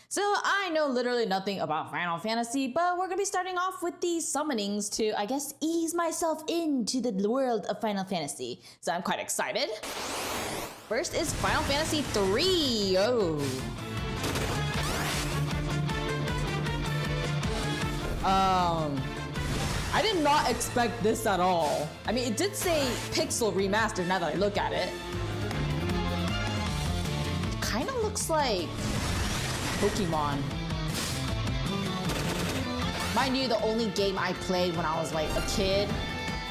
So I know literally nothing about Final Fantasy, but we're gonna be starting off with these summonings to, I guess, ease myself into the world of Final Fantasy. So I'm quite excited. First is Final Fantasy III. Oh. I did not expect this at all. I mean, it did say Pixel Remastered now that I look at it. It kind of looks like Pokemon. Mind you, the only game I played when I was like a kid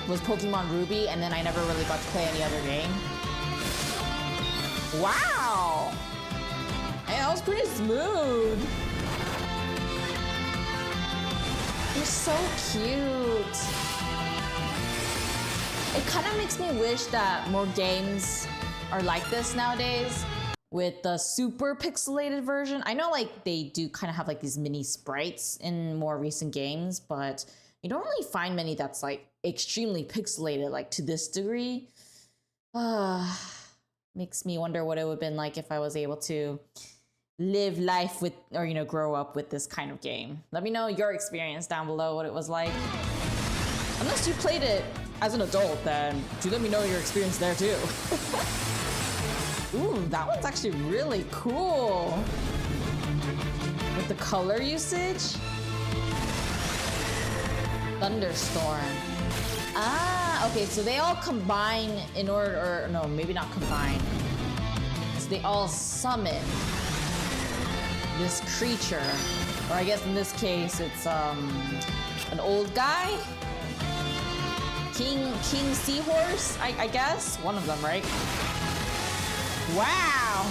was Pokemon Ruby, and then I never really got to play any other game. Wow! Hey, that was pretty smooth. You're so cute. It kind of makes me wish that more games are like this nowadays. With the super pixelated version. I know like they do kind of have like these mini sprites in more recent games, but you don't really find many that's like extremely pixelated like to this degree. Makes me wonder what it would have been like if I was able to live life with, or grow up with this kind of game. Let me know your experience down below, what it was like. Unless you played it as an adult, then do let me know your experience there too. Ooh, that one's actually really cool. With the color usage. Thunderstorm. Ah, okay, so they all combine in order, or no, maybe not combine. So they all summon this creature. Or I guess in this case, it's an old guy? King Seahorse, I guess? One of them, right? Wow!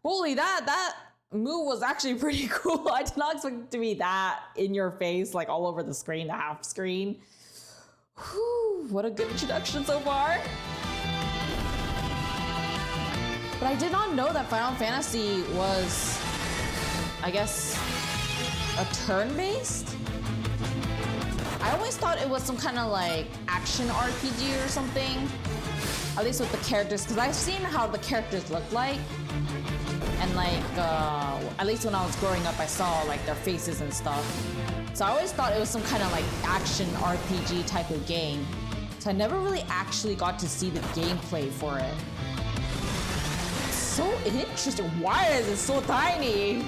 Holy, that move was actually pretty cool. I did not expect it to be that in your face, like all over the screen, the half screen. Whew, what a good introduction so far. But I did not know that Final Fantasy was, I guess, a turn-based? I always thought it was some kind of like action RPG or something. At least with the characters, because I've seen how the characters look like. And like, at least when I was growing up, I saw like their faces and stuff. So I always thought it was some kind of like action RPG type of game. So I never really actually got to see the gameplay for it. It's so interesting. Why is it so tiny?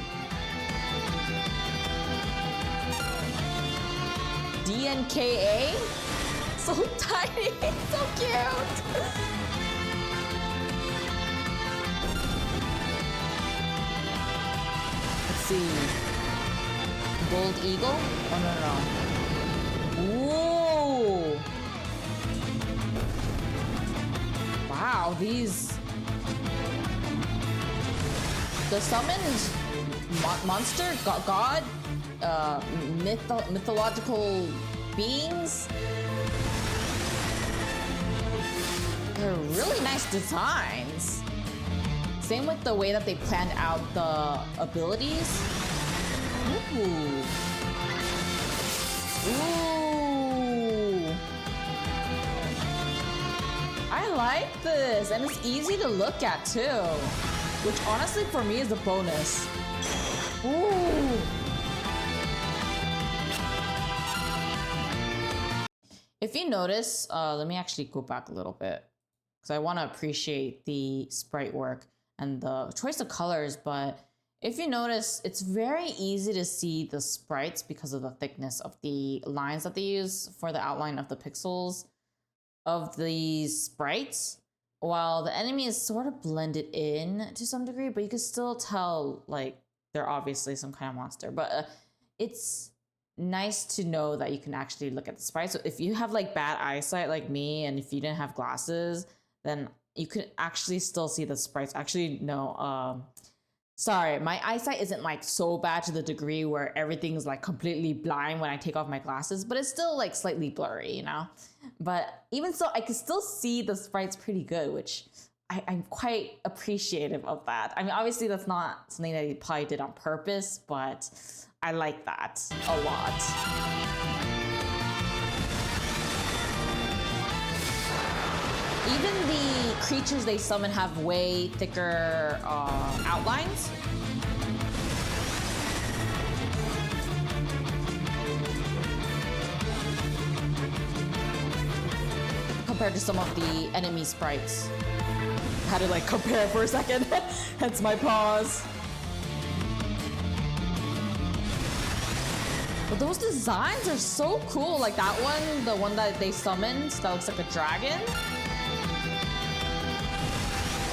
DNKA? So tiny, so cute. Let's see. Gold Eagle? Oh, no. Whoa! Wow, these... The summons monster, god, mythological beings. They're really nice designs. Same with the way that they planned out the abilities. Ooh. Ooh. I like this, and it's easy to look at too. Which honestly for me is a bonus. Ooh. If you notice, let me actually go back a little bit because I want to appreciate the sprite work and the choice of colors, but if you notice, it's very easy to see the sprites because of the thickness of the lines that they use for the outline of the pixels of these sprites, while the enemy is sort of blended in to some degree, but you can still tell like they're obviously some kind of monster. But it's nice to know that you can actually look at the sprites. So if you have like bad eyesight like me, and if you didn't have glasses, then you could actually still see the sprites. Actually, no, sorry, my eyesight isn't like so bad to the degree where everything's like completely blind when I take off my glasses, but it's still like slightly blurry, you know? But even so, I can still see the sprites pretty good, which I'm quite appreciative of that. I mean, obviously that's not something that he probably did on purpose, but I like that a lot. Even the creatures they summon have way thicker outlines. compared to some of the enemy sprites. I had to like compare for a second, hence my pause. But those designs are so cool. Like that one, the one that they summoned, that looks like a dragon.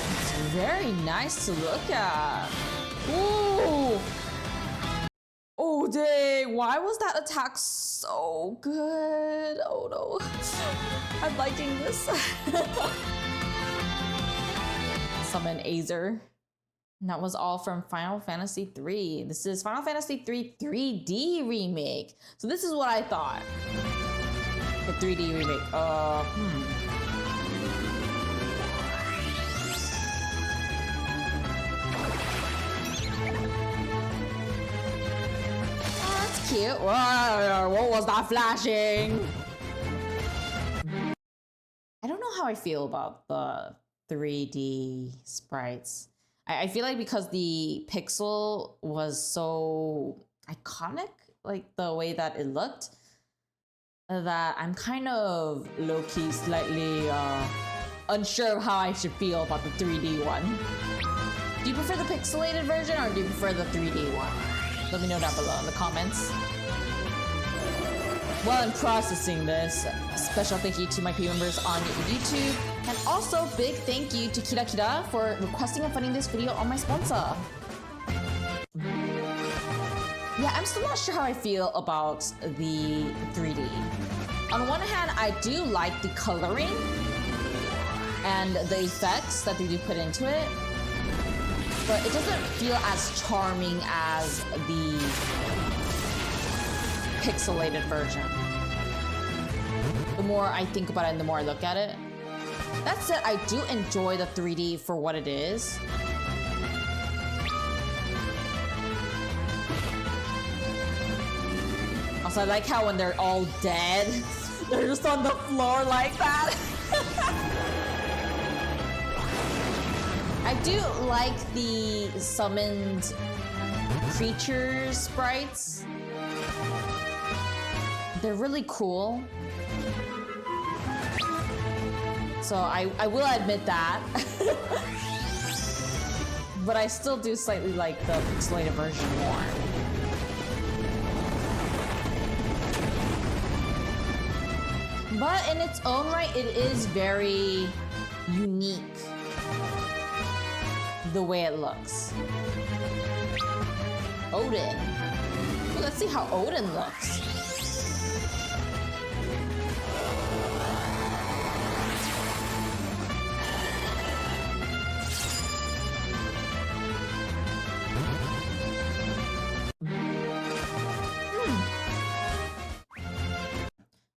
It's very nice to look at. Ooh. Oh dang, why was that attack so good? Oh no, I'm liking this. Summon Azer. And that was all from Final Fantasy III. This is Final Fantasy III 3D remake. So this is what I thought. The 3D remake. That's cute. Whoa, what was that flashing? I don't know how I feel about the 3D sprites. I feel like because the pixel was so iconic, like the way that it looked, that I'm kind of low-key slightly unsure of how I should feel about the 3D one. Do you prefer the pixelated version or do you prefer the 3D one? Let me know down below in the comments. While I'm processing this, special thank you to my P members on YouTube, and also big thank you to Kira Kira for requesting and funding this video on my sponsor. Yeah, I'm still not sure how I feel about the 3D. On one hand, I do like the coloring and the effects that they do put into it, but it doesn't feel as charming as the pixelated version. The more I think about it and the more I look at it. That said, I do enjoy the 3D for what it is. Also, I like how when they're all dead, they're just on the floor like that. I do like the summoned creature sprites. They're really cool. So I will admit that. But I still do slightly like the pixelated version more. But in its own right, it is very unique. The way it looks. Odin. Well, let's see how Odin looks.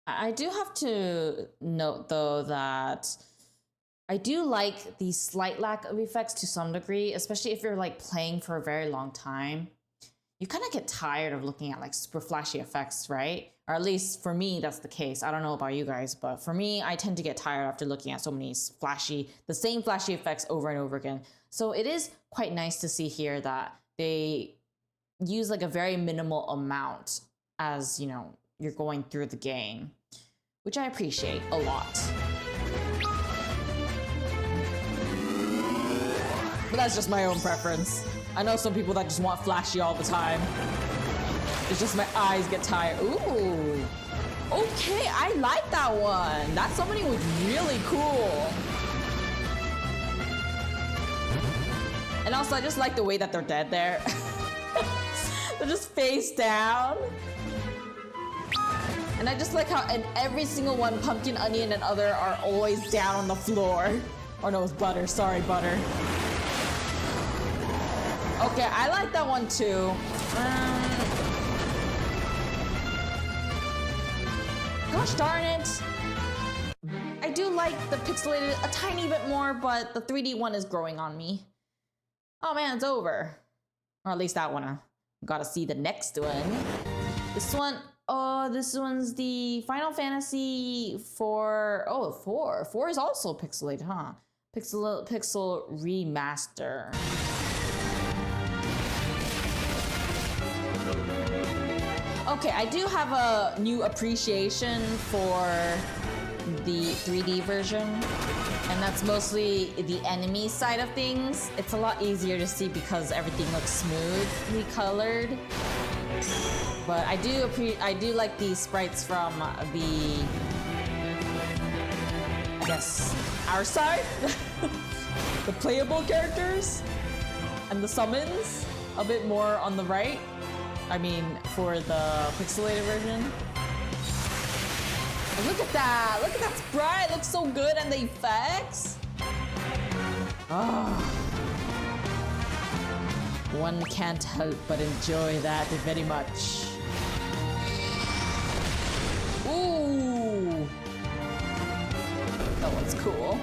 I do have to note though that I do like the slight lack of effects to some degree, especially if you're like playing for a very long time. You kind of get tired of looking at like super flashy effects, right? Or at least for me, that's the case. I don't know about you guys, but for me, I tend to get tired after looking at so many the same flashy effects over and over again. So it is quite nice to see here that they use like a very minimal amount as, you know, you're going through the game, which I appreciate a lot. But that's just my own preference. I know some people that just want flashy all the time. It's just my eyes get tired. Ooh. Okay, I like that one. That summoning was really cool. And also, I just like the way that they're dead there. They're just face down. And I just like how in every single one, Pumpkin, Onion, and other are always down on the floor. Or no, it's Butter. Sorry, Butter. Okay, I like that one too. Gosh darn it. I do like the pixelated a tiny bit more, but the 3D one is growing on me. Oh man, it's over. Or at least that one. I gotta see the next one. This one, this one's the Final Fantasy IV. Oh, 4. 4 is also pixelated, huh? Pixel remaster. Okay, I do have a new appreciation for the 3D version, and that's mostly the enemy side of things. It's a lot easier to see because everything looks smoothly colored. But I do like the sprites from the, I guess, our side, the playable characters, and the summons a bit more on the right. I mean, for the pixelated version. Look at that! Look at that sprite! It looks so good, and the effects! Oh. One can't help but enjoy that very much. Ooh! That one's cool.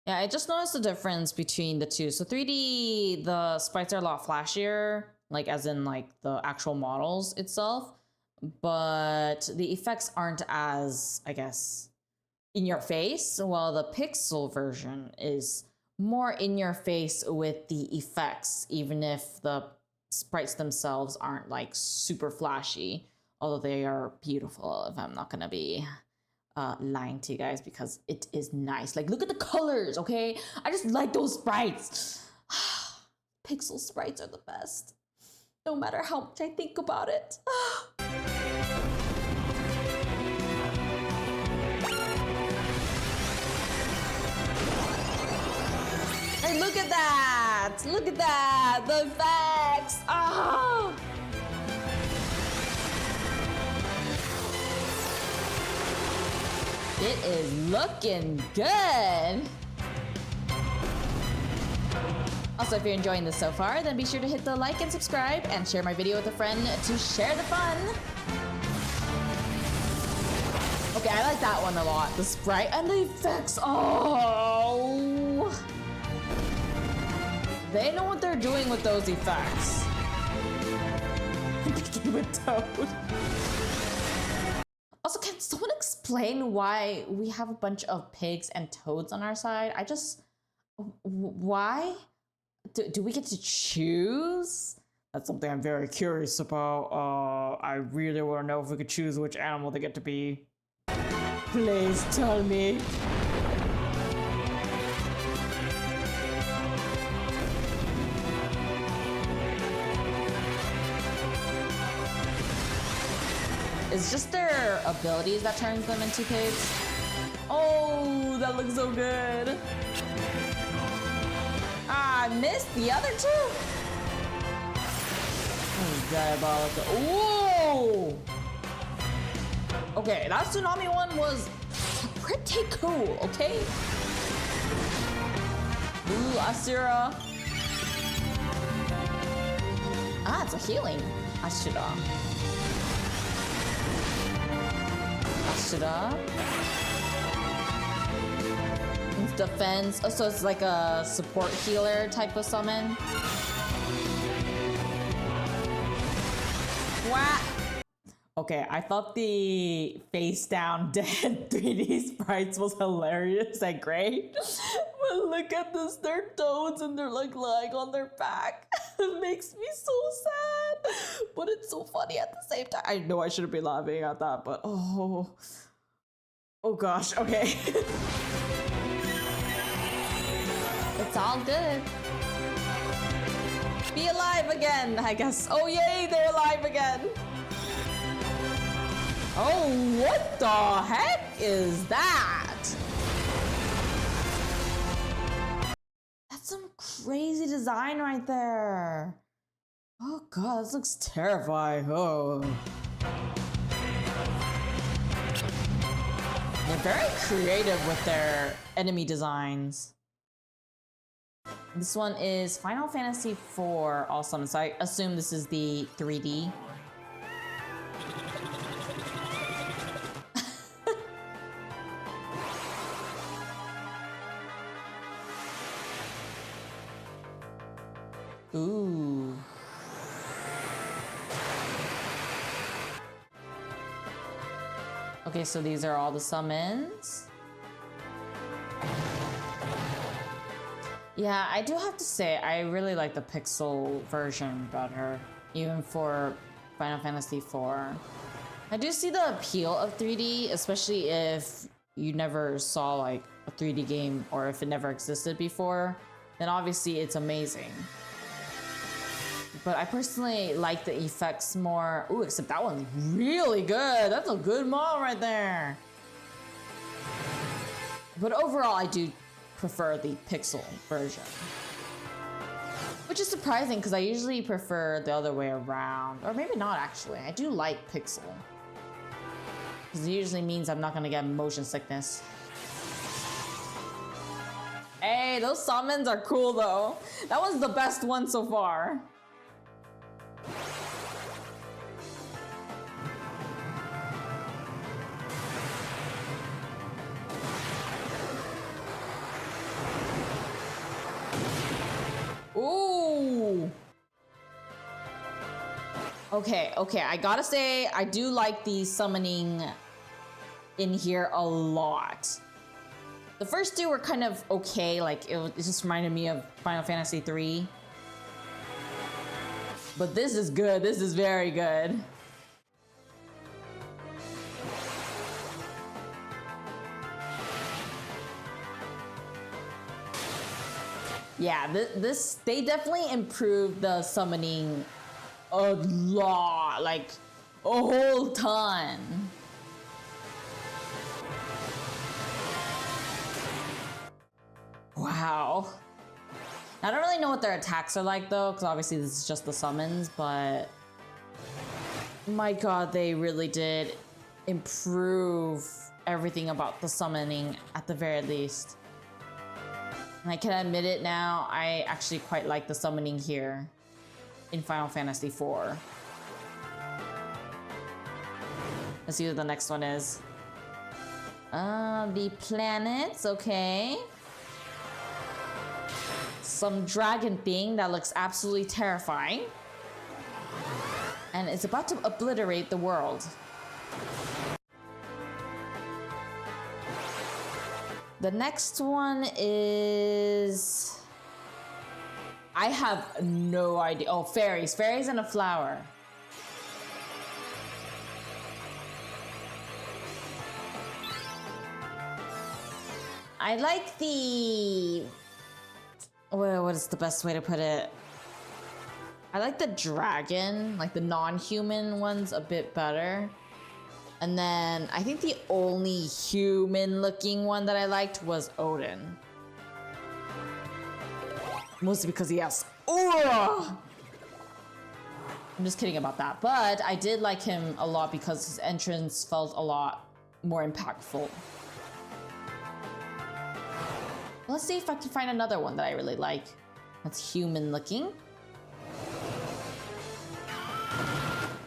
Yeah, I just noticed the difference between the two. So 3D, the sprites are a lot flashier, like as in like the actual models itself, but the effects aren't as, I guess, in your face, while the pixel version is more in your face with the effects, even if the sprites themselves aren't like super flashy, although they are beautiful, if I'm not gonna be lying to you guys, because it is nice. Like, look at the colors, okay? I just like those sprites. Pixel sprites are the best, no matter how much I think about it. Hey, look at that! Look at that! The effects! Ah! It is looking good. Also, if you're enjoying this so far, then be sure to hit the like and subscribe and share my video with a friend to share the fun. Okay, I like that one a lot. The sprite and the effects. Oh! They know what they're doing with those effects. Begin with Toad. Also, can someone explain why we have a bunch of pigs and toads on our side? Why? Do we get to choose? That's something I'm very curious about. I really want to know if we could choose which animal they get to be. Please tell me. It's just their abilities that turns them into pigs. Oh, that looks so good. Ah, I missed the other two. Oh, diabolical. Whoa! Okay, that tsunami one was pretty cool, okay? Ooh, Asura. Ah, it's a healing Asura. Ashura. It's defense. Oh, so it's like a support healer type of summon. What? Okay, I thought the face down dead 3D sprites was hilarious and great. But look at this, they're toads and they're like lying on their back. It makes me so sad, but it's so funny at the same time. I know I shouldn't be laughing at that, but oh gosh, okay. It's all good. Be alive again, I guess. Oh yay, they're alive again. Oh, what the heck is that? That's some crazy design right there. Oh god, this looks terrifying. Oh. They're very creative with their enemy designs. This one is Final Fantasy IV All Summons, so I assume this is the 3D. Ooh. Okay, so these are all the summons. Yeah, I do have to say, I really like the pixel version better, even for Final Fantasy IV. I do see the appeal of 3D, especially if you never saw like a 3D game or if it never existed before, then obviously it's amazing. But I personally like the effects more. Ooh, except that one's really good. That's a good model right there. But overall, I do prefer the pixel version. Which is surprising because I usually prefer the other way around. Or maybe not actually. I do like pixel. Because it usually means I'm not gonna get motion sickness. Hey, those summons are cool though. That was the best one so far. Ooh. Okay, I gotta say, I do like the summoning in here a lot. The first two were kind of okay, like it just reminded me of Final Fantasy VIII. But this is good, this is very good. Yeah, they definitely improved the summoning a lot, like a whole ton. Wow. I don't really know what their attacks are like though, because obviously this is just the summons, but my god, they really did improve everything about the summoning at the very least. And I can admit it now, I actually quite like the summoning here in Final Fantasy IV. Let's see what the next one is. The planets, okay. Some dragon thing that looks absolutely terrifying. And it's about to obliterate the world. The next one is... I have no idea. Oh, fairies. Fairies and a flower. I like the... what is the best way to put it? I like the dragon, like the non-human ones a bit better. And then I think the only human-looking one that I liked was Odin. Mostly because he has aura! I'm just kidding about that. But I did like him a lot because his entrance felt a lot more impactful. Let's see if I can find another one that I really like. That's human-looking.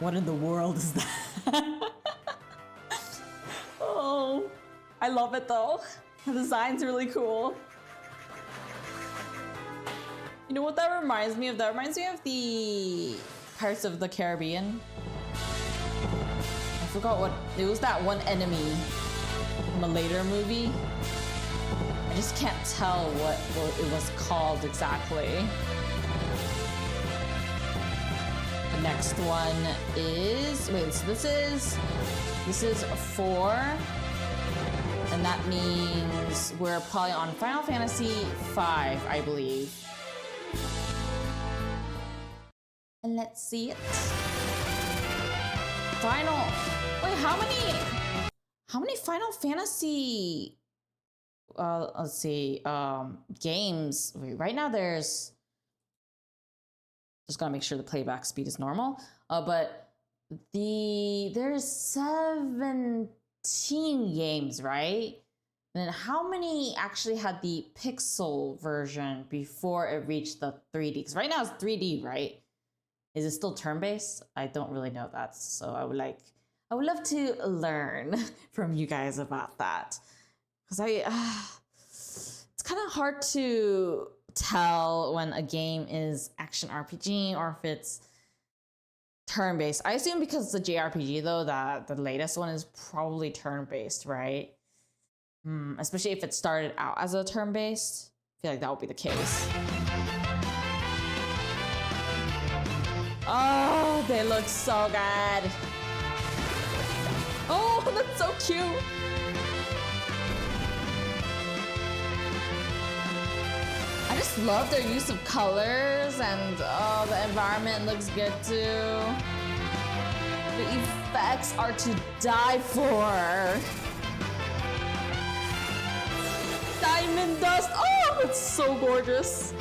What in the world is that? Oh, I love it though. The design's really cool. You know what that reminds me of? That reminds me of the Pirates of the Caribbean. I forgot what, it was that one enemy from a later movie. I just can't tell what it was called exactly. The next one is, wait, so this is 4. And that means we're probably on Final Fantasy V, I believe. And let's see it. Final, wait, how many Final Fantasy, let's see, games. Wait, right now there's, just gotta make sure the playback speed is normal. But there's 17 games, right? And then how many actually had the pixel version before it reached the 3D? Because right now it's 3D, right? Is it still turn-based? I don't really know that, so I would love to learn from you guys about that. Because it's kind of hard to tell when a game is action RPG or if it's turn-based. I assume because it's a JRPG though, that the latest one is probably turn-based, right? Especially if it started out as a turn-based. feel like that would be the case. Oh, they look so good. Oh, that's so cute. I just love their use of colors, and oh, the environment looks good too. The effects are to die for. Diamond dust. Oh, it's so gorgeous.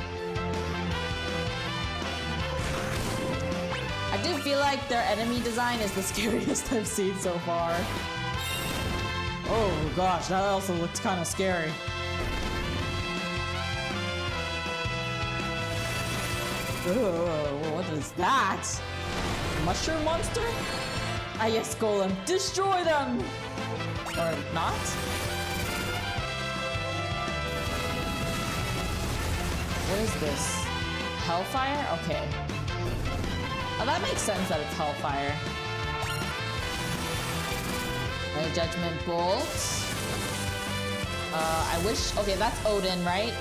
I do feel like their enemy design is the scariest I've seen so far. Oh gosh, that also looks kind of scary. Ugh, what is that? Mushroom monster? Ah yes, Golem. Destroy them! Or not? What is this? Hellfire? Okay. Oh, that makes sense that it's Hellfire. Right, Judgment Bolt. I wish... Okay, that's Odin, right?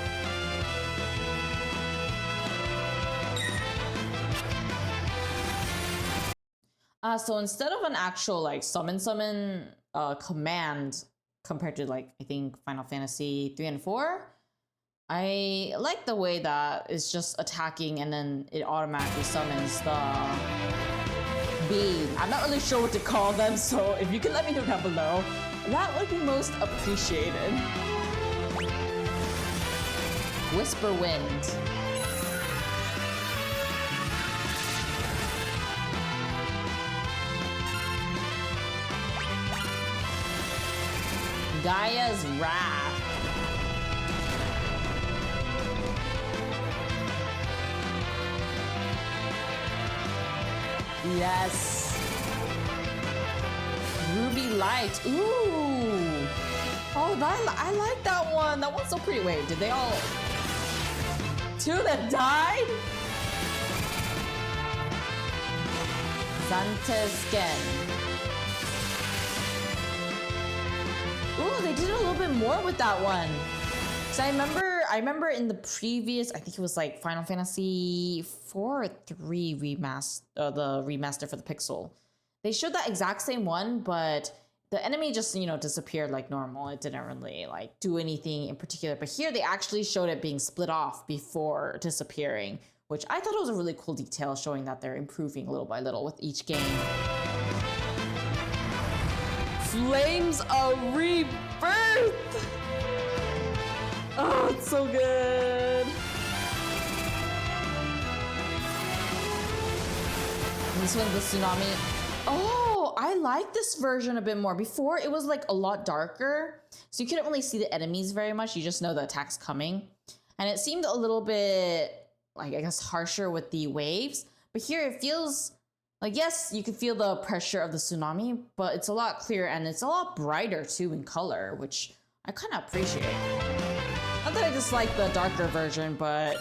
So instead of an actual, like, summon command compared to, like, I think Final Fantasy 3 and 4, I like the way that it's just attacking and then it automatically summons the beam. I'm not really sure what to call them, so if you can let me know down below, that would be most appreciated. Whisper Wind. Gaia's Wrath. Yes. Ruby Light. Ooh. Oh, I like that one. That one's so pretty. Wait, did they all... Two that died? Zante's Skin. Ooh, they did a little bit more with that one. So I remember in the previous, I think it was like Final Fantasy 4 or 3 remaster, the remaster for the Pixel. They showed that exact same one, but the enemy just, you know, disappeared like normal. It didn't really like do anything in particular. But here they actually showed it being split off before disappearing, which I thought was a really cool detail, showing that they're improving little by little with each game. Flames of Rebirth! Oh, it's so good! This one's the Tsunami. Oh, I like this version a bit more. Before, it was like a lot darker, so you couldn't really see the enemies very much. You just know the attack's coming. And it seemed a little bit, like, I guess, harsher with the waves. But here it feels like, yes, you can feel the pressure of the tsunami, but it's a lot clearer and it's a lot brighter too in color, which I kind of appreciate. Not that I dislike the darker version, but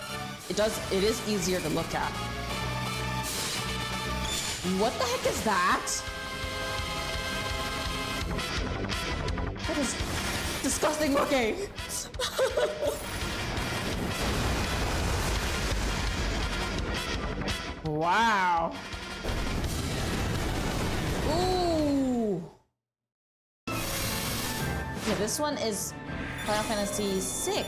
it is easier to look at. What the heck is that? That is disgusting looking. Wow. Ooh. Yeah, this one is Final Fantasy VI.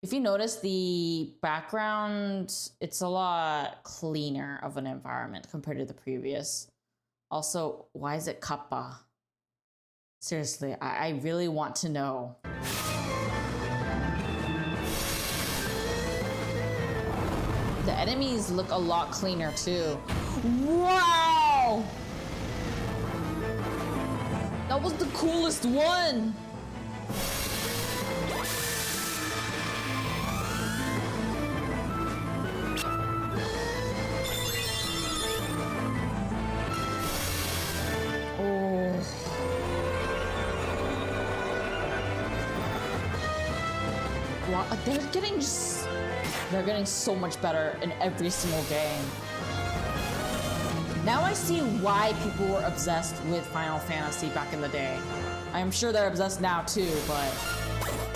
If you notice the background, it's a lot cleaner of an environment compared to the previous. Also, why is it Kappa? Seriously, I really want to know. The enemies look a lot cleaner too. Wow! That was the coolest one! Wow, they're getting so much better in every single game. Now I see why people were obsessed with Final Fantasy back in the day. I'm sure they're obsessed now too, but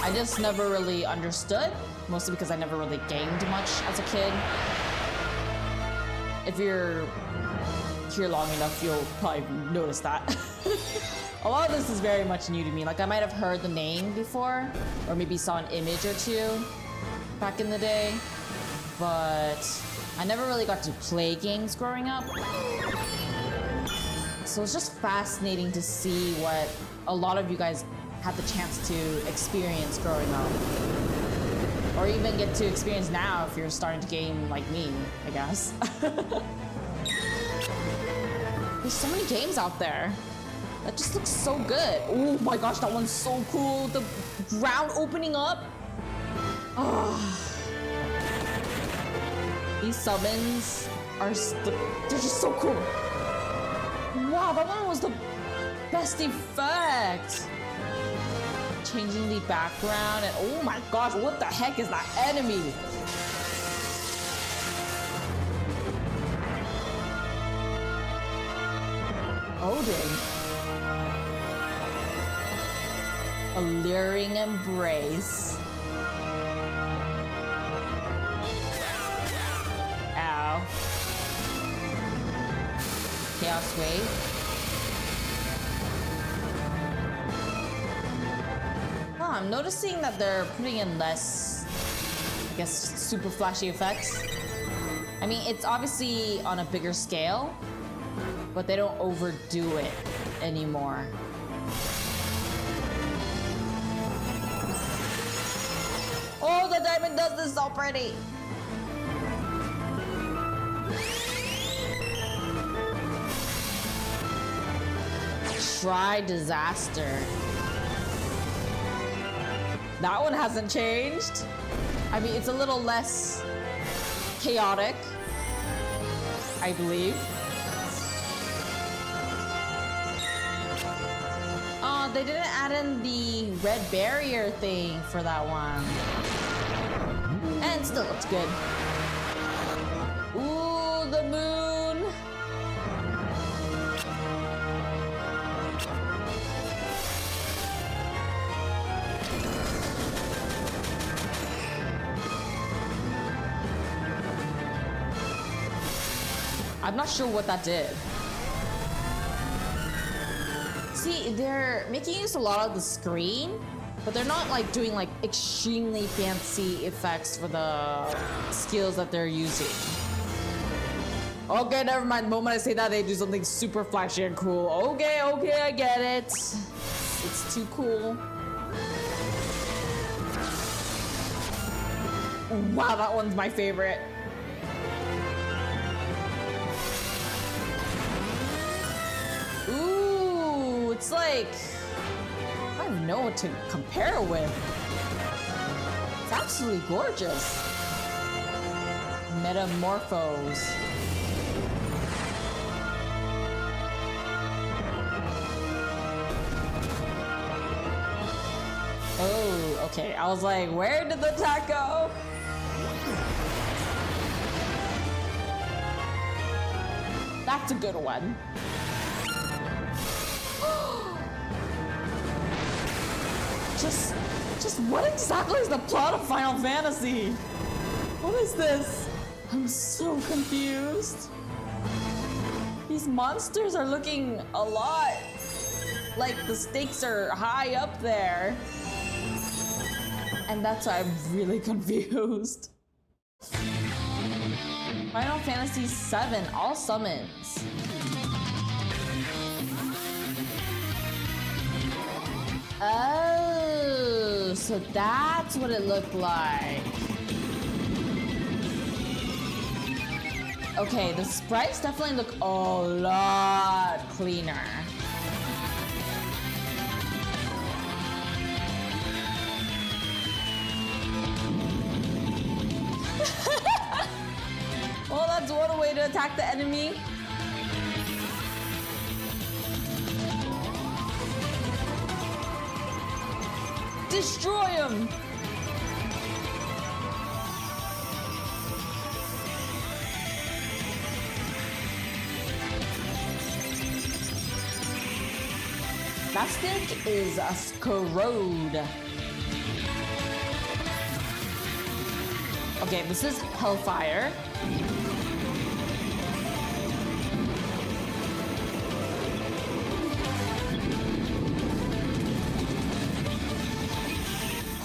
I just never really understood, mostly because I never really gamed much as a kid. If you're here long enough, you'll probably notice that. A lot of this is very much new to me. Like, I might have heard the name before, or maybe saw an image or two back in the day, but I never really got to play games growing up. So it's just fascinating to see what a lot of you guys had the chance to experience growing up. Or even get to experience now if you're starting to game like me, I guess. There's so many games out there. That just looks so good. Oh my gosh, that one's so cool. The ground opening up. Oh. These summons are, they're just so cool. Wow, that one was the best effect. Changing the background and oh my gosh, what the heck is that enemy? Odin. Alluring embrace. Ow. Chaos wave. Oh, I'm noticing that they're putting in less, I guess, super flashy effects. I mean, it's obviously on a bigger scale, but they don't overdo it anymore. Oh, the diamond does this so pretty. Try disaster. That one hasn't changed. I mean, it's a little less chaotic, I believe. Oh, they didn't add in the red barrier thing for that one. And it still looks good. Ooh, the moon. I'm not sure what that did. See, they're making use a lot of the screen, but they're not like doing like extremely fancy effects for the skills that they're using. Okay, never mind. The moment I say that, they do something super flashy and cool. Okay, I get it. It's too cool. Wow, that one's my favorite. Ooh, it's like, I don't even know what to compare it with. It's absolutely gorgeous. Metamorphose. Oh, okay. I was like, where did the attack go? That's a good one. Just what exactly is the plot of Final Fantasy? What is this? I'm so confused. These monsters are looking a lot like the stakes are high up there. And that's why I'm really confused. Final Fantasy VII, all summons. Oh, so that's what it looked like. Okay, the sprites definitely look a lot cleaner. Well, that's one way to attack the enemy. Destroy him! That snake is a corrode. Okay, this is Hellfire.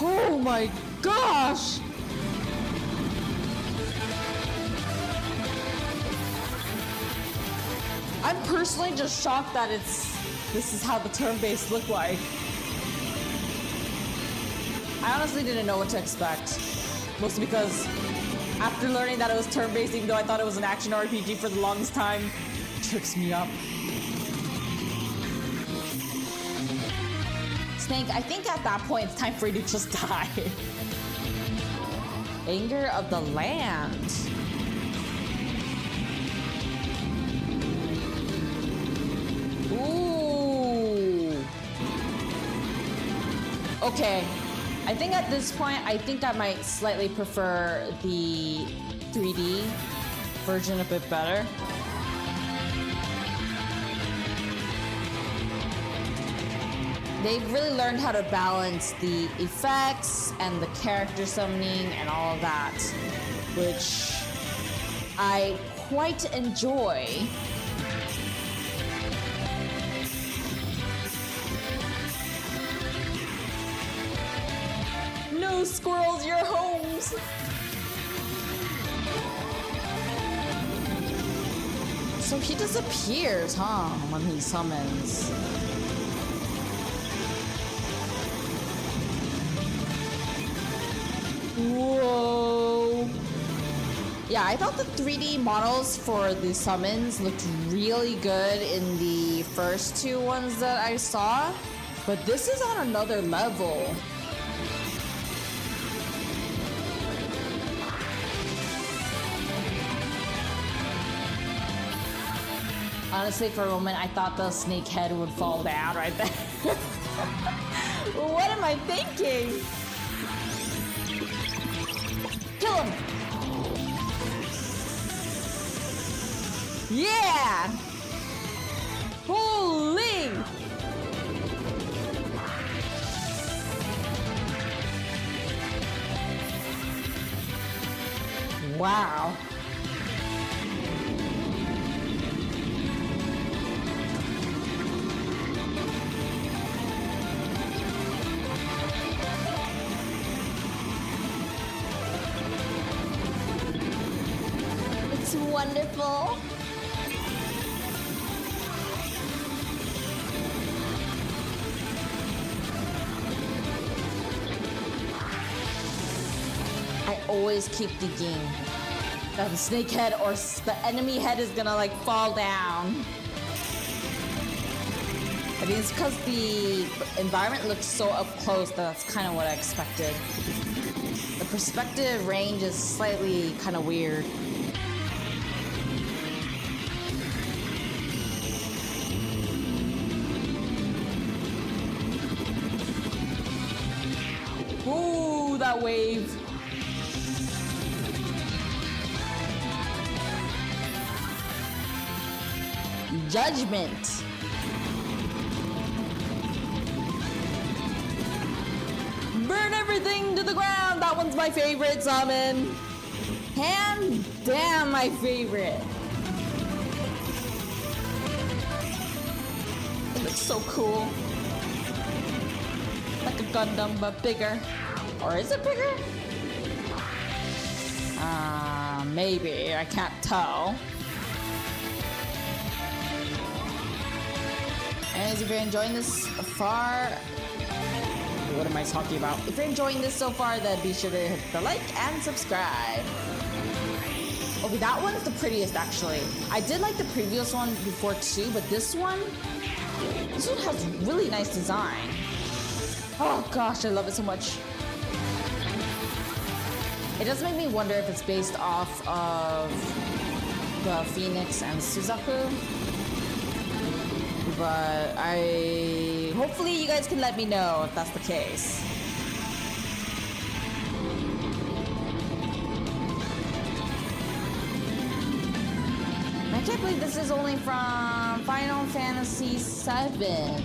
Oh my gosh! I'm personally just shocked that this is how the turn-based look like. I honestly didn't know what to expect. Mostly because after learning that it was turn-based, even though I thought it was an action RPG for the longest time, it trips me up. Snake, I think at that point it's time for you to just die. Anger of the Land. Ooh. Okay. I think at this point, I think I might slightly prefer the 3D version a bit better. They've really learned how to balance the effects and the character summoning and all of that, which I quite enjoy. No squirrels, your homes! So he disappears, huh, when he summons. Whoa. Yeah, I thought the 3D models for the summons looked really good in the first two ones that I saw, but this is on another level. Honestly, for a moment, I thought the snake head would fall down right there. What am I thinking? Kill him! Yeah! Holy! Wow. It's wonderful. I always keep thinking that the snake head or the enemy head is gonna like fall down. I think it's because the environment looks so up close that that's kind of what I expected. The perspective range is slightly kind of weird. Ooh, that wave. Judgment. Burn everything to the ground. That one's my favorite summon. Hands down my favorite. It looks so cool. Like a Gundam, but bigger. Or is it bigger? Maybe. I can't tell. Anyways, if you're enjoying this far, what am I talking about? If you're enjoying this so far, then be sure to hit the like and subscribe. Okay, that one's the prettiest actually. I did like the previous one before too, but this one has really nice design. Oh gosh, I love it so much. It does make me wonder if it's based off of the Phoenix and Suzaku. But hopefully you guys can let me know if that's the case. I can't believe this is only from Final Fantasy VII.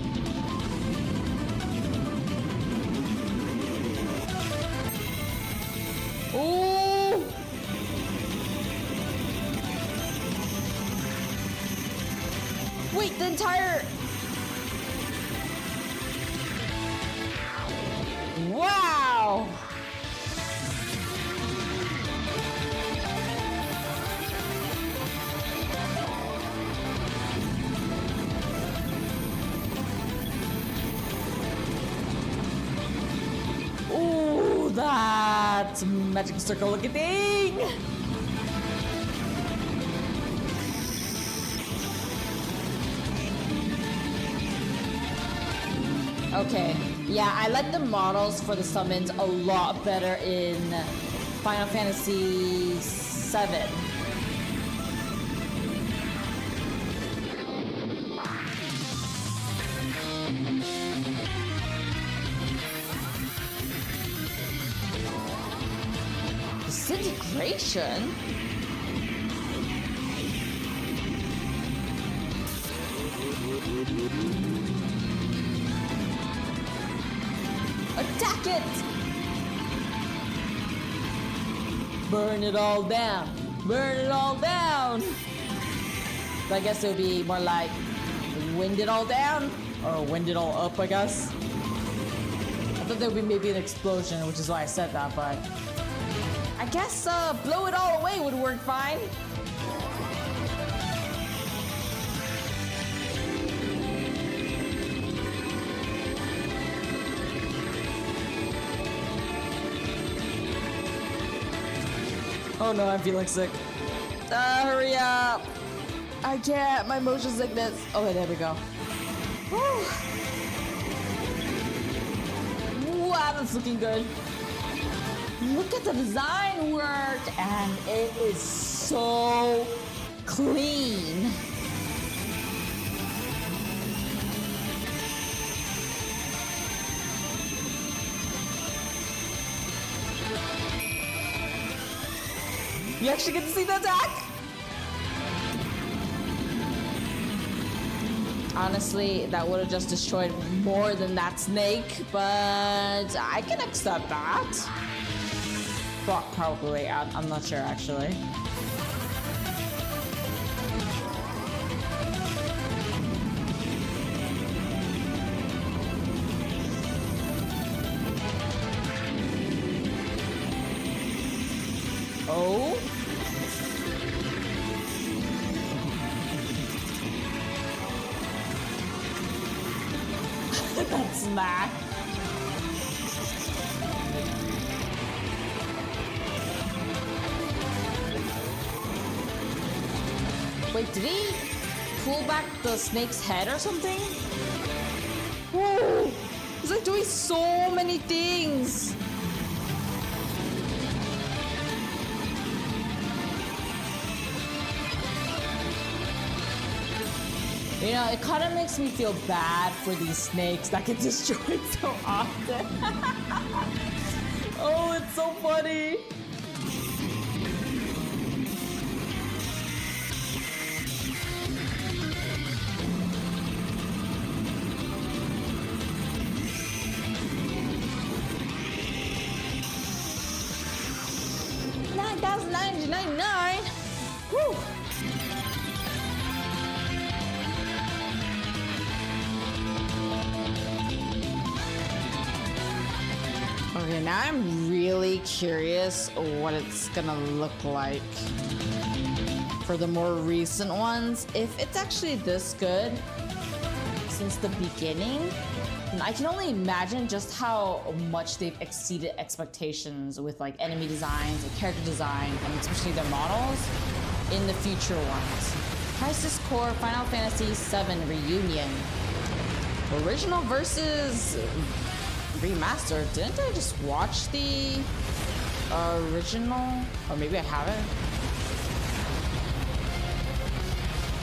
Wait, the entire... Wow! Ooh, that magic circle looking thing! Okay, yeah, I like the models for the summons a lot better in Final Fantasy VII. Disintegration? Attack it! Burn it all down! Burn it all down! But I guess it would be more like wind it all down? Or wind it all up, I guess. I thought there would be maybe an explosion, which is why I said that, but... I guess blow it all away would work fine. Oh no, I'm feeling sick. Hurry up! I can't, my motion sickness. Okay, there we go. Whew. Wow, that's looking good. Look at the design work, and it is so clean. You actually get to see the attack? Honestly, that would have just destroyed more than that snake, but I can accept that. Probably, I'm not sure actually. Oh? That smack. Wait, did he pull back the snake's head or something? Whoa! He's like doing so many things! You know, it kind of makes me feel bad for these snakes that get destroyed so often. Oh, it's so funny! $9,999. Whew. Okay, now I'm really curious what it's gonna look like for the more recent ones. If it's actually this good since the beginning, I can only imagine just how much they've exceeded expectations with like enemy designs and character design, and especially their models in the future ones. Crisis Core Final Fantasy VII Reunion. Original versus remastered. Didn't I just watch the original? Or maybe I haven't.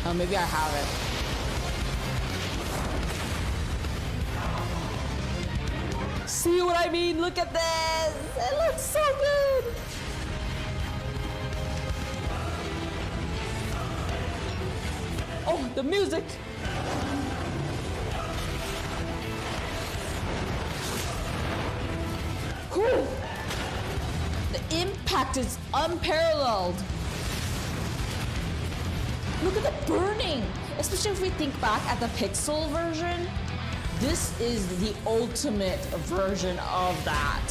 Oh, maybe I haven't. See what I mean? Look at this! It looks so good! Oh, the music! Whew. The impact is unparalleled. Look at the burning! It especially if we think back at the Pixel version, this is the ultimate version of that.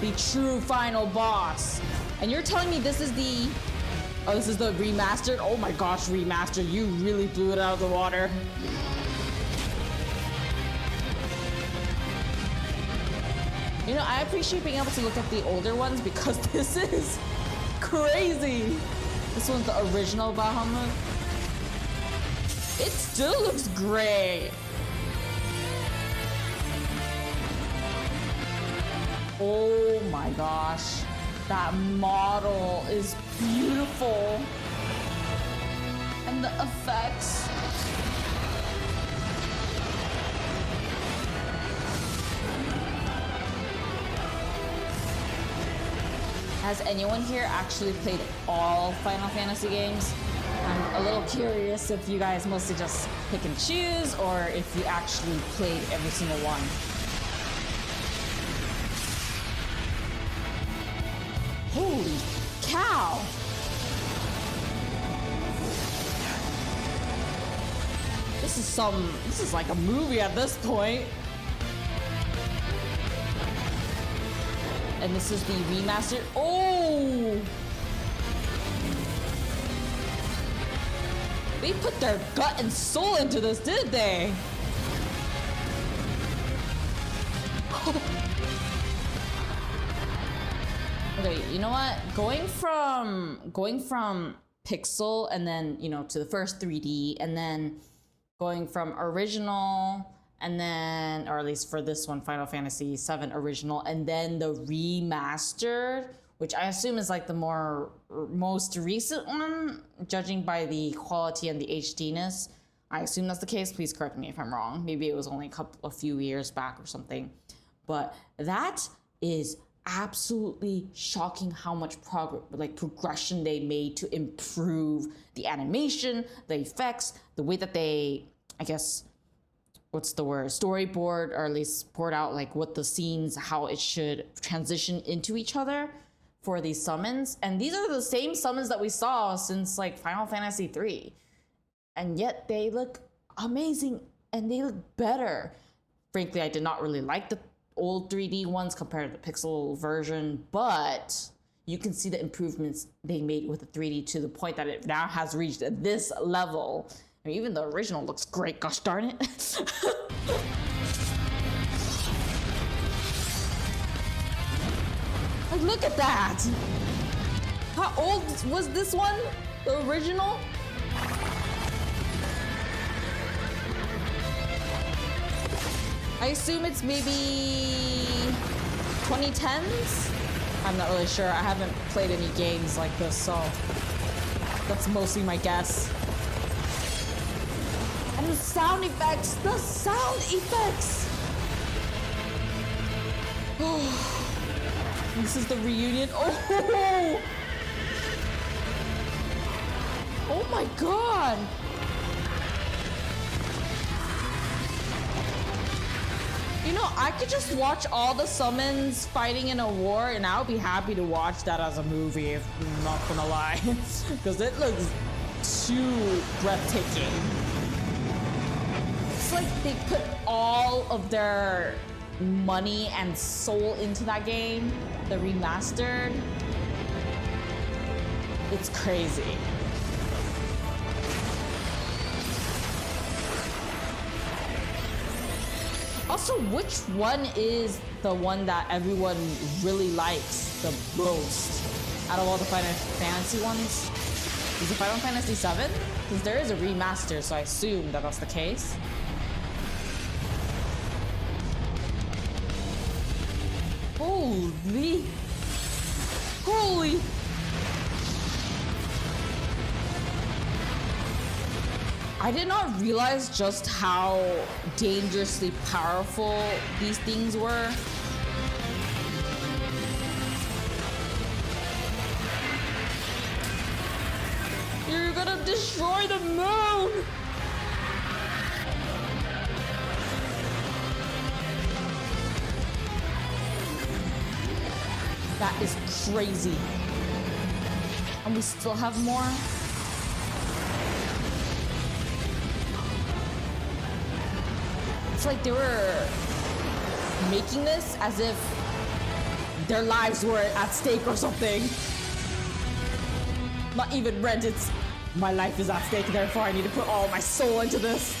The true final boss. And you're telling me this is the... Oh, this is the remastered? Oh my gosh, remastered. You really blew it out of the water. You know, I appreciate being able to look at the older ones because this is crazy. This one's the original Bahamut. It still looks great. Oh my gosh. That model is beautiful. And the effects. Has anyone here actually played all Final Fantasy games? I'm a little curious if you guys mostly just pick and choose or if you actually played every single one. Holy cow! This is like a movie at this point. And this is the remastered. Oh! They put their gut and soul into this, did they? Okay, you know what? Going from Pixel and then, you know, to the first 3D and then going from original and then, or at least for this one, Final Fantasy VII original, and then the remastered, which I assume is like the most recent one, judging by the quality and the HDness. I assume that's the case. Please correct me if I'm wrong. Maybe it was only a few years back or something. But that is absolutely shocking how much progression they made to improve the animation, the effects, the way that they, I guess, what's the word, storyboard, or at least poured out like what the scenes, how it should transition into each other for these summons. And these are the same summons that we saw since like Final Fantasy III. And yet they look amazing and they look better. Frankly, I did not really like the old 3D ones compared to the Pixel version, but you can see the improvements they made with the 3D to the point that it now has reached this level. I mean, even the original looks great, gosh darn it. Like, look at that! How old was this one? The original? I assume it's maybe 2010s? I'm not really sure. I haven't played any games like this, so that's mostly my guess. And the sound effects! The sound effects! Oh, this is the reunion. Oh! Oh my god! You know, I could just watch all the summons fighting in a war and I would be happy to watch that as a movie, if I'm not gonna lie. Because it looks too breathtaking. It's like they put all of their money and soul into that game, the remastered. It's crazy. Also, which one is the one that everyone really likes the most out of all the Final Fantasy ones? Is it Final Fantasy VII? Because there is a remaster, so I assume that that's the case. Holy! Holy! I did not realize just how dangerously powerful these things were. You're gonna destroy the moon! That is crazy. And we still have more? feel like they were making this as if their lives were at stake or something. Not even rent, it's my life is at stake, therefore I need to put all my soul into this.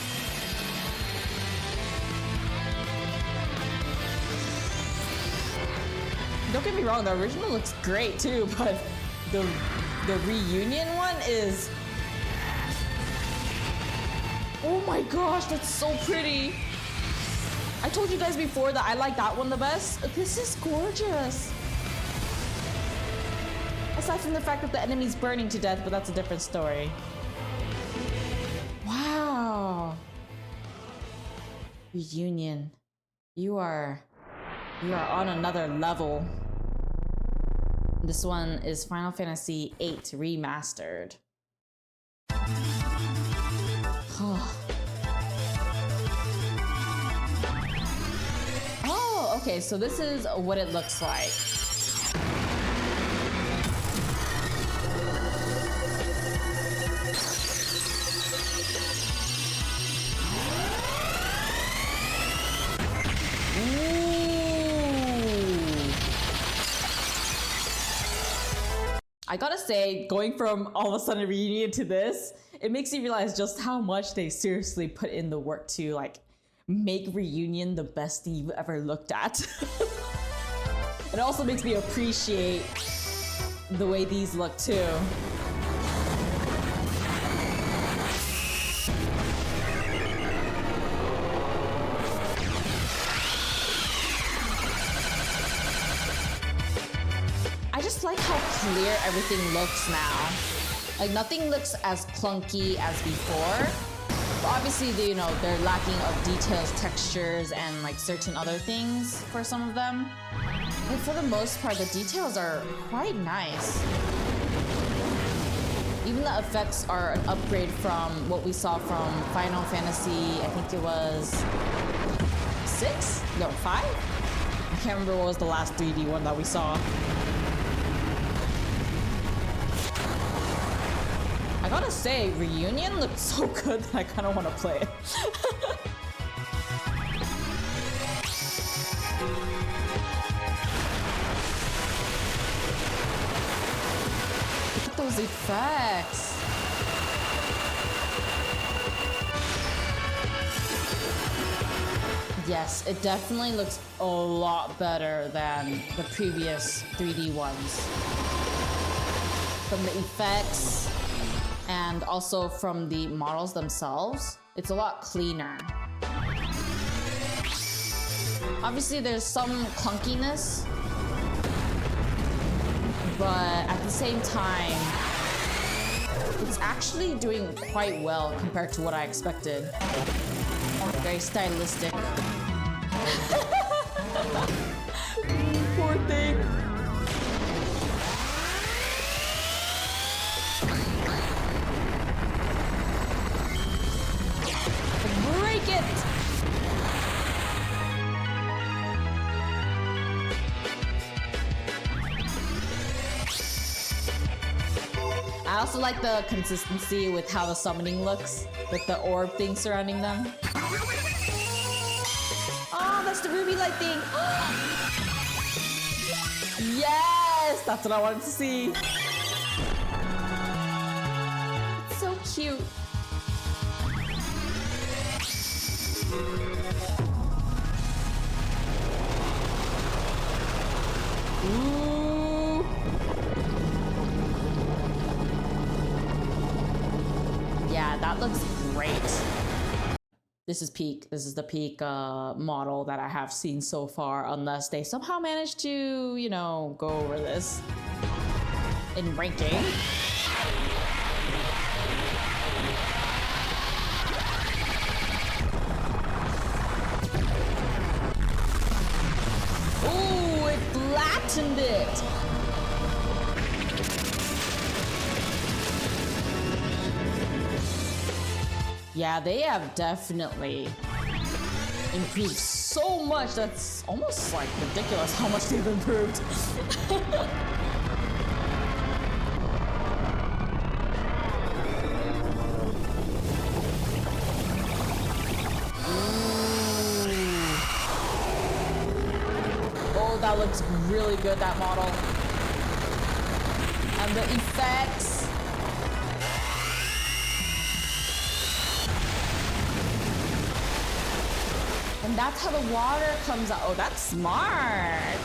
Don't get me wrong, the original looks great too, but the reunion one is... Oh my gosh, that's so pretty. I told you guys before that I like that one the best. This is gorgeous. Aside from the fact that the enemy's burning to death, but that's a different story. Wow. Reunion. You are on another level. This one is Final Fantasy VIII Remastered. Oh, okay, so this is what it looks like. I gotta say, going from all of a sudden reunion to this, it makes you realize just how much they seriously put in the work to like make reunion the best thing you've ever looked at. It also makes me appreciate the way these look too. I just like how clear everything looks now. Like nothing looks as clunky as before. But obviously, they're lacking of details, textures, and like certain other things for some of them. But for the most part, the details are quite nice. Even the effects are an upgrade from what we saw from Final Fantasy, I think it was 6? No, 5? I can't remember what was the last 3D one that we saw. I gotta say, Reunion looks so good that I kind of want to play it. Look at those effects. Yes, it definitely looks a lot better than the previous 3D ones. From the effects, and also from the models themselves, it's a lot cleaner. Obviously, there's some clunkiness, but at the same time, it's actually doing quite well compared to what I expected. Very stylistic. Poor thing. Break it! I also like the consistency with how the summoning looks, with the orb thing surrounding them. Oh, that's the ruby light thing! Yes! That's what I wanted to see! It's so cute. Ooh. Yeah, that looks great. This is peak. This is the peak model that I have seen so far, unless they somehow manage to, go over this in ranking. Ooh, it flattened it. Yeah, they have definitely improved so much. That's almost like ridiculous how much they've improved. Ooh. That looks really good, that model. And the effects. And that's how the water comes out. Oh, that's smart.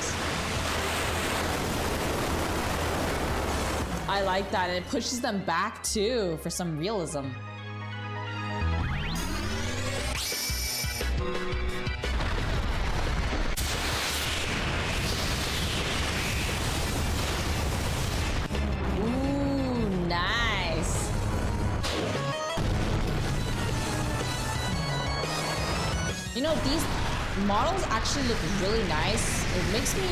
I like that. And it pushes them back too for some realism. You know, these models actually look really nice. It makes me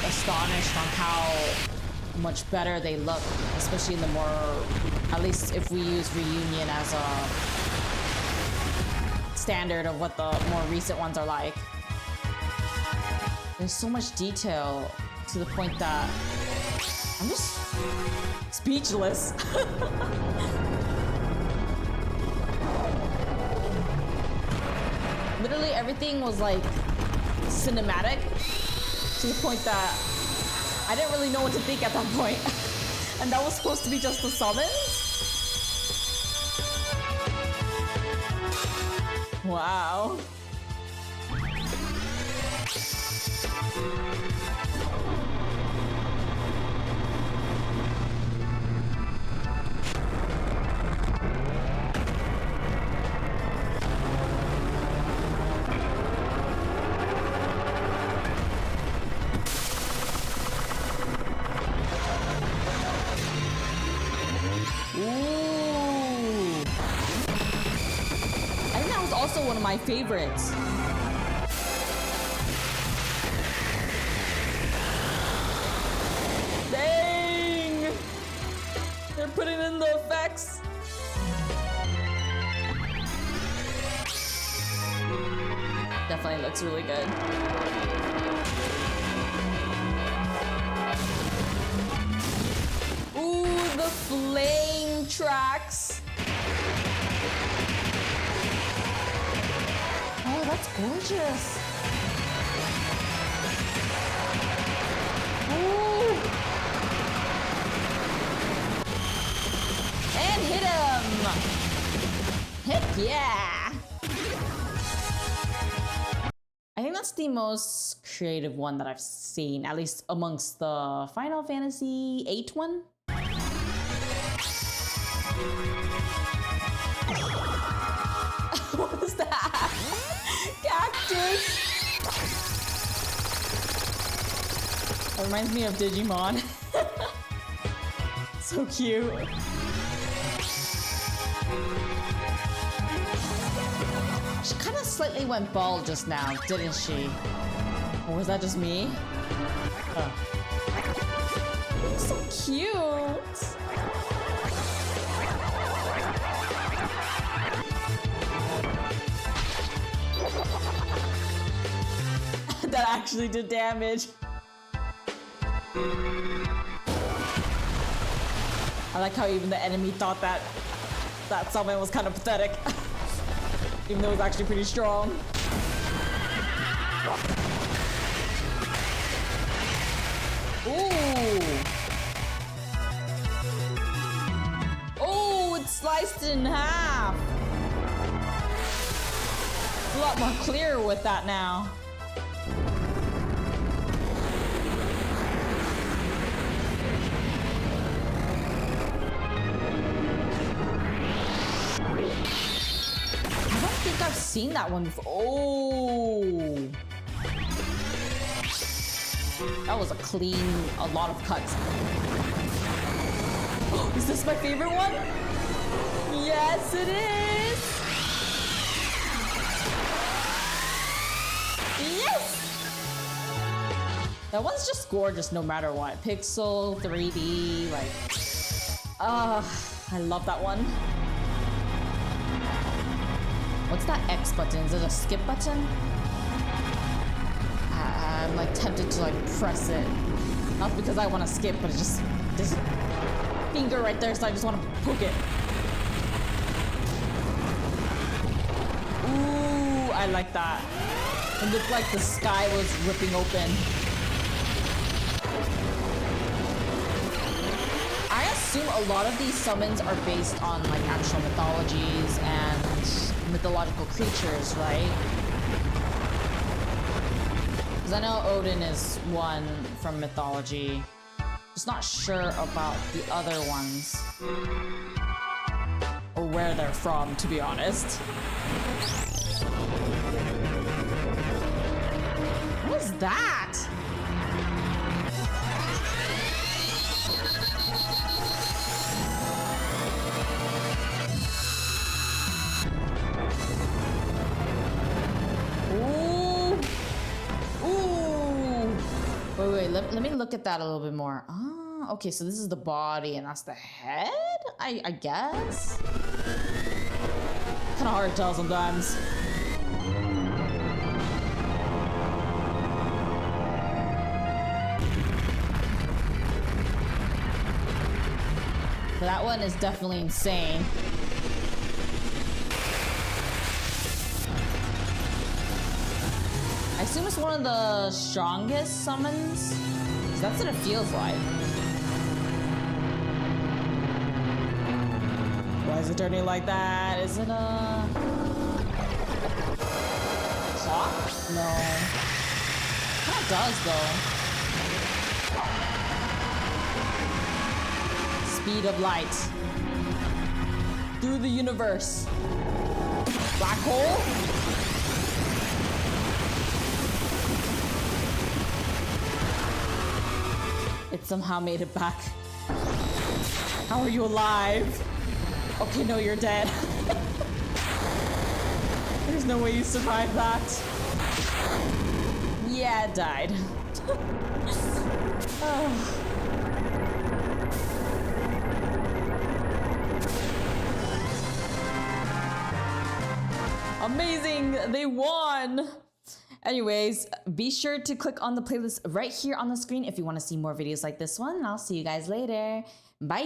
astonished on how much better they look, especially in the more, at least if we use Reunion as a standard of what the more recent ones are like. There's so much detail to the point that I'm just speechless. Literally everything was like cinematic to the point that I didn't really know what to think at that point. And that was supposed to be just the summons? Wow. One of my favorites. Dang! They're putting in the effects. Definitely looks really good. Ooh, the flame tracks. Oh, that's gorgeous. Ooh. And hit him. Heck yeah. I think that's the most creative one that I've seen, at least amongst the Final Fantasy VIII one. What was that? Cactus! That reminds me of Digimon. So cute. She kind of slightly went bald just now, didn't she? Or was that just me? Oh. So cute! That actually did damage. I like how even the enemy thought that summon was kind of pathetic. Even though it was actually pretty strong. Ooh. Oh, it's sliced in half. It's a lot more clear with that now. I think I've seen that one before. Oh, that was a lot of cuts. Oh, is this my favorite one? Yes, it is. Yes. That one's just gorgeous no matter what. Pixel, 3D, like, I love that one. What's that X button? Is it a skip button? I'm like tempted to like press it. Not because I want to skip, but it's just this finger right there, so I just want to poke it. Ooh, I like that. It looked like the sky was ripping open. assume a lot of these summons are based on like actual mythologies and mythological creatures, right? Because I know Odin is one from mythology. Just not sure about the other ones. Or where they're from, to be honest. What is that? Wait, let me look at that a little bit more. Ah, okay, so this is the body and that's the head? I guess? Kind of hard to tell sometimes. But that one is definitely insane. I assume it's one of the strongest summons. 'Cause that's what it feels like. Why is it turning like that? Is it a clock? No. Kind of does though. Speed of light. Through the universe. Black hole? It somehow made it back. How are you alive? Okay, no, you're dead. There's no way you survived that. Yeah, it died. Oh. Amazing, they won. Anyways, be sure to click on the playlist right here on the screen if you want to see more videos like this one. And I'll see you guys later. Bye.